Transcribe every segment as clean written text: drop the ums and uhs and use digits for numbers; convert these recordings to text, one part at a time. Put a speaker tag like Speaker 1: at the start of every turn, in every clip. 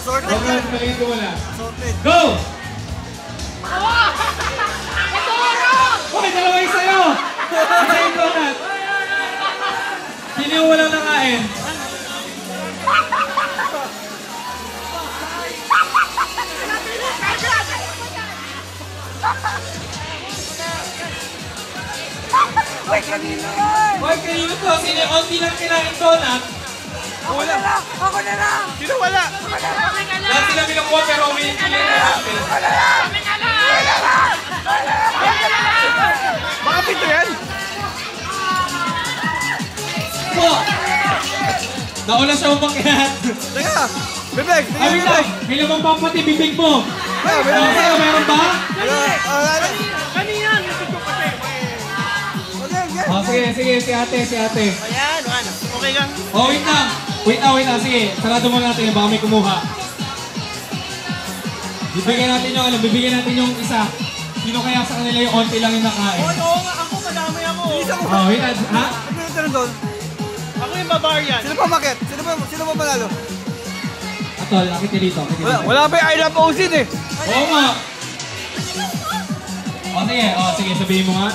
Speaker 1: Sorted
Speaker 2: Huwag
Speaker 1: yan.
Speaker 2: natin maliit ko wala.
Speaker 1: Sorted.
Speaker 2: Go! Okay, dalawa yung sa'yo! Isa yung donut. Sino yung walang nakain?
Speaker 1: Hoy, kanino yan?
Speaker 2: Hoy, kanino to? Sino yung onti lang kinain donut?
Speaker 1: Ako na lang! Ako na lang!
Speaker 3: Sino wala?
Speaker 2: Lahat sila binukuha pero umiipilit na natin.
Speaker 3: Baka pito yan?
Speaker 2: Po! Nauna siya umakyat.
Speaker 3: Teka! Bebek!
Speaker 2: Ay, wait lang. May lamang pang pati bibig mo.
Speaker 3: Meron
Speaker 2: Sa'yo, meron ba?
Speaker 3: Kanina! Natutok kasi.
Speaker 2: Oh, sige, si ate.
Speaker 3: Ayan, ano? Okay lang.
Speaker 2: Oh, wait lang. Sige, sarado mo natin. Baka may kumuha. Bibigyan natin yung isa. Sino kaya sa kanila yung onti lang yung nakain?
Speaker 3: Oo nga, ako madami ako.
Speaker 2: Oh, wait lang. Ha?
Speaker 1: Ano yung tanong doon?
Speaker 3: Ako yung barbarian.
Speaker 1: Sino pa makit? Sino pa manalo?
Speaker 2: Atol, akit dito.
Speaker 1: Wala pa yung I love Ozin eh.
Speaker 2: Oo nga. Oh, sige, sabihin mo nga.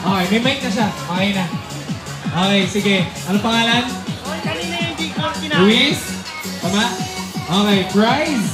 Speaker 2: Okay, may mic na siya. Okay na. Okay, sige. Ano pangalan?
Speaker 3: Kanina yung hindi ko kinain.
Speaker 2: Luis? Tama? Okay, prize.